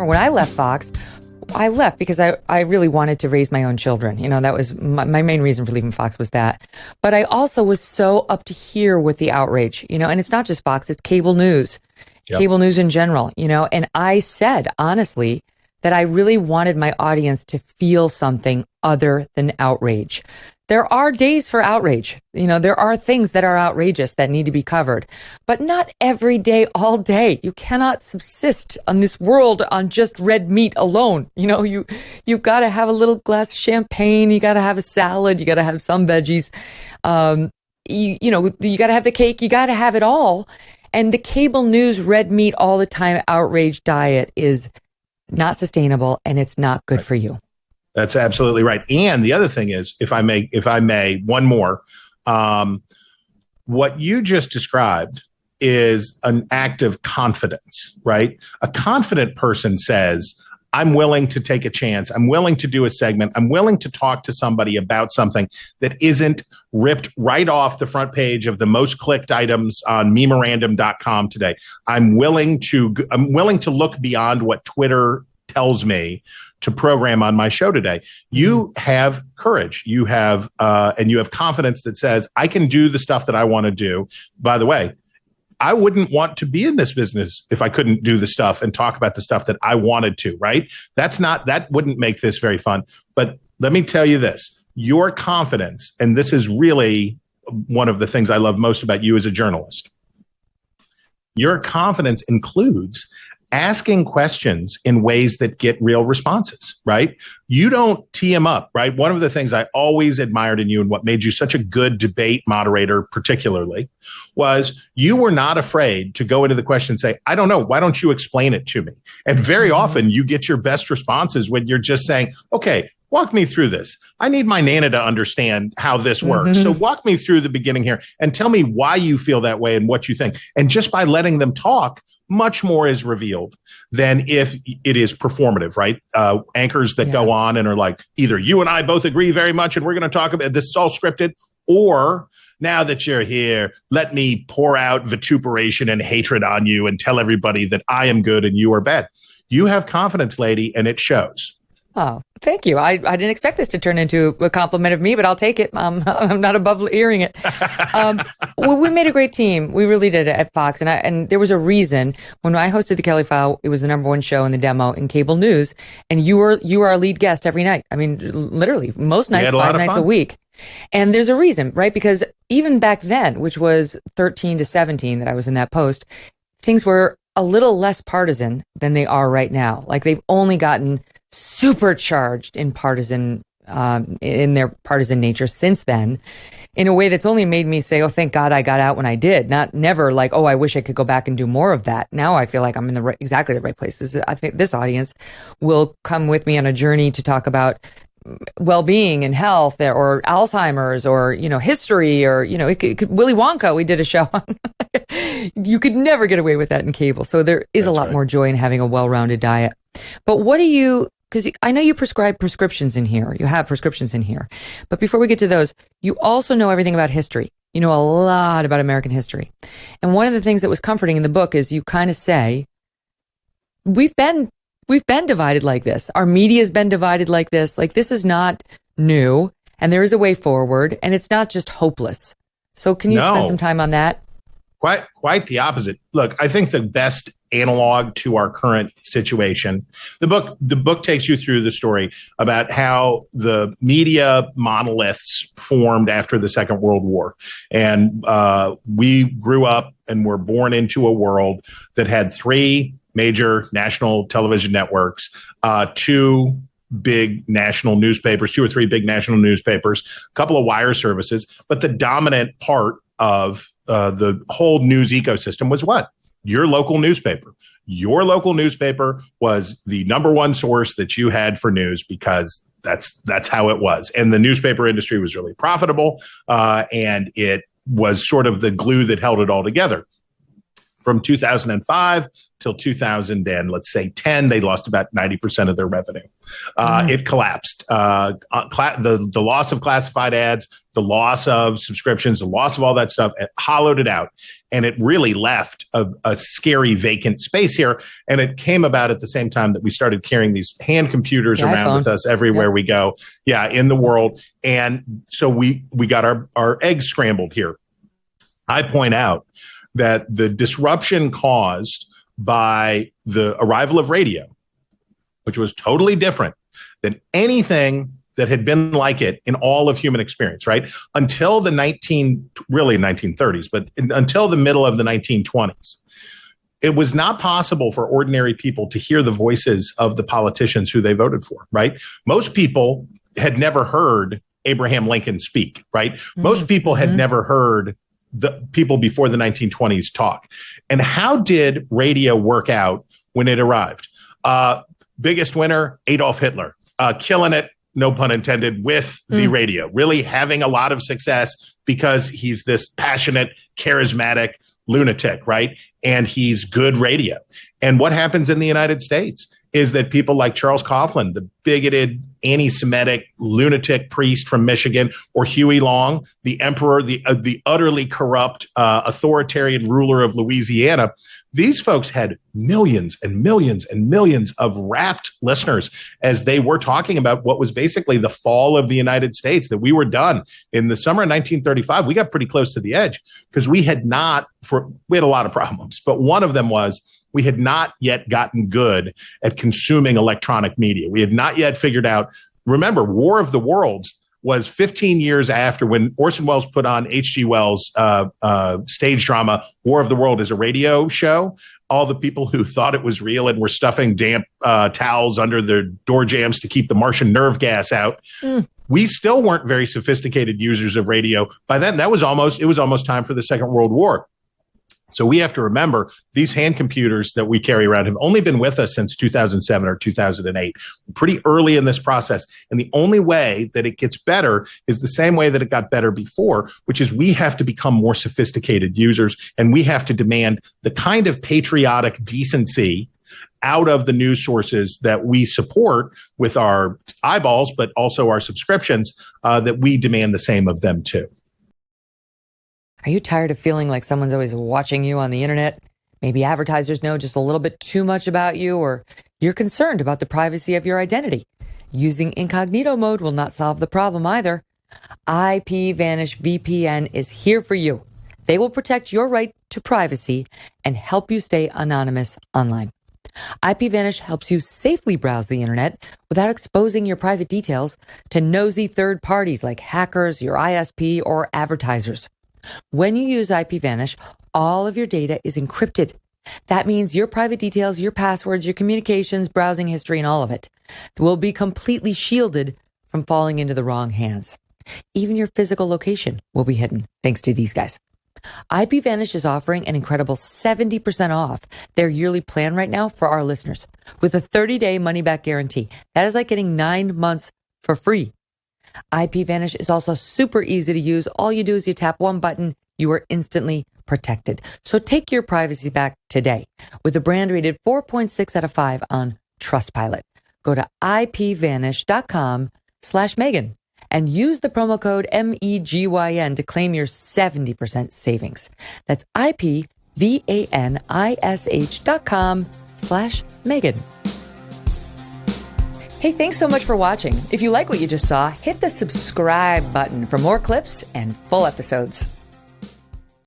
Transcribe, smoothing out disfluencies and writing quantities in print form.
when I left Fox, I left because I really wanted to raise my own children. That was my main reason for leaving Fox was that. But I also was so up to here with the outrage, and it's not just Fox, it's cable news, cable news in general, and I said, honestly, that I really wanted my audience to feel something other than outrage. There are days for outrage. There are things that are outrageous that need to be covered, but not every day, all day. You cannot subsist on this world on just red meat alone. You've got to have a little glass of champagne. You got to have a salad. You got to have some veggies. You got to have the cake. You got to have it all. And the cable news, red meat all the time, outrage diet is not sustainable, and it's not good for you. That's absolutely right. And the other thing is, if I may, one more, what you just described is an act of confidence, right? A confident person says, I'm willing to take a chance. I'm willing to do a segment. I'm willing to talk to somebody about something that isn't ripped right off the front page of the most clicked items on memorandum.com today. I'm willing to look beyond what Twitter tells me to program on my show today. You have courage. You have confidence that says, I can do the stuff that I want to do. By the way, I wouldn't want to be in this business if I couldn't do the stuff and talk about the stuff that I wanted to, right? That wouldn't make this very fun. But let me tell you this, your confidence, and this is really one of the things I love most about you as a journalist. Your confidence includes asking questions in ways that get real responses, right? You don't tee them up, right? One of the things I always admired in you and what made you such a good debate moderator particularly was you were not afraid to go into the question and say, I don't know, why don't you explain it to me? And very often you get your best responses when you're just saying, okay, walk me through this. I need my Nana to understand how this works. So walk me through the beginning here and tell me why you feel that way and what you think. And just by letting them talk, much more is revealed than if it is performative, right? Anchors that go on and are like, either you and I both agree very much and we're going to talk about this, is all scripted, or now that you're here, let me pour out vituperation and hatred on you and tell everybody that I am good and you are bad. You have confidence, lady, and it shows. Oh, thank you. I didn't expect this to turn into a compliment of me, but I'll take it. I'm not above hearing it. We made a great team. We really did at Fox. And there was a reason when I hosted the Kelly File, it was the #1 show in the demo in cable news. And you were our lead guest every night. I mean, literally most nights, 5 nights a week. And there's a reason, right? Because even back then, which was 13 to 17 that I was in that post, things were a little less partisan than they are right now. Like they've only gotten supercharged in their partisan nature since then, in a way that's only made me say, oh, thank God I got out when I did. Never like, oh, I wish I could go back and do more of that. Now I feel like I'm in exactly the right places. I think this audience will come with me on a journey to talk about well-being and health, or Alzheimer's, or history, or it could Willy Wonka. We did a show on. You could never get away with that in cable. So there is a lot more joy in having a well-rounded diet. But what do you? Because I know you prescribe prescriptions in here. You have prescriptions in here. But before we get to those, you also know everything about history. You know a lot about American history. And one of the things that was comforting in the book is you kind of say, we've been divided like this. Our media's been divided like this. Like, this is not new, and there is a way forward, and it's not just hopeless. So can you spend some time on that? Quite the opposite. Look, I think the best analog to our current situation, the book takes you through the story about how the media monoliths formed after the Second World War. And we grew up and were born into a world that had 3 major national television networks, 2 big national newspapers, 2 or 3 big national newspapers, a couple of wire services. But the dominant part of the whole news ecosystem was what? Your local newspaper. Your local newspaper was the #1 source that you had for news, because that's how it was. And the newspaper industry was really profitable, and it was sort of the glue that held it all together. From 2005 till 2000 and let's say 10, they lost about 90% of their revenue. It collapsed. The loss of classified ads, the loss of subscriptions, the loss of all that stuff, it hollowed it out. And it really left a scary vacant space here. And it came about at the same time that we started carrying these hand computers around with us everywhere we go. Yeah, in the world. And so we got our eggs scrambled here. I point out that the disruption caused by the arrival of radio, which was totally different than anything that had been like it in all of human experience, right? Until the 1930s, but until the middle of the 1920s, it was not possible for ordinary people to hear the voices of the politicians who they voted for, right? Most people had never heard Abraham Lincoln speak, right? Most people had never heard the people before the 1920s talk. And how did radio work out when it arrived? Biggest winner, Adolf Hitler, killing it, no pun intended, with the radio, really having a lot of success because he's this passionate, charismatic lunatic, right? And he's good radio. And what happens in the United States is that people like Charles Coughlin, the bigoted, anti-Semitic, lunatic priest from Michigan, or Huey Long, the emperor, the utterly corrupt, authoritarian ruler of Louisiana, these folks had millions and millions and millions of rapt listeners as they were talking about what was basically the fall of the United States, that we were done. In the summer of 1935, we got pretty close to the edge because we had a lot of problems, but one of them was we had not yet gotten good at consuming electronic media. We had not yet figured out, remember, War of the Worlds was 15 years after when Orson Welles put on H.G. Wells' stage drama, War of the World, as a radio show. All the people who thought it was real and were stuffing damp towels under their door jambs to keep the Martian nerve gas out. We still weren't very sophisticated users of radio. By then, it was almost time for the Second World War. So we have to remember these hand computers that we carry around have only been with us since 2007 or 2008, pretty early in this process. And the only way that it gets better is the same way that it got better before, which is we have to become more sophisticated users, and we have to demand the kind of patriotic decency out of the news sources that we support with our eyeballs, but also our subscriptions, that we demand the same of them too. Are you tired of feeling like someone's always watching you on the internet? Maybe advertisers know just a little bit too much about you, or you're concerned about the privacy of your identity. Using incognito mode will not solve the problem either. IPVanish VPN is here for you. They will protect your right to privacy and help you stay anonymous online. IPVanish helps you safely browse the internet without exposing your private details to nosy third parties like hackers, your ISP, or advertisers. When you use IPVanish, all of your data is encrypted. That means your private details, your passwords, your communications, browsing history, and all of it will be completely shielded from falling into the wrong hands. Even your physical location will be hidden thanks to these guys. IPVanish is offering an incredible 70% off their yearly plan right now for our listeners with a 30-day money-back guarantee. That is like getting 9 months for free. IPVanish is also super easy to use. All you do is you tap one button, you are instantly protected. So take your privacy back today with a brand rated 4.6 out of 5 on Trustpilot. Go to ipvanish.com/Megyn and use the promo code MEGYN to claim your 70% savings. That's ipvanish.com/Megyn. Hey, thanks so much for watching. If you like what you just saw, hit the subscribe button for more clips and full episodes.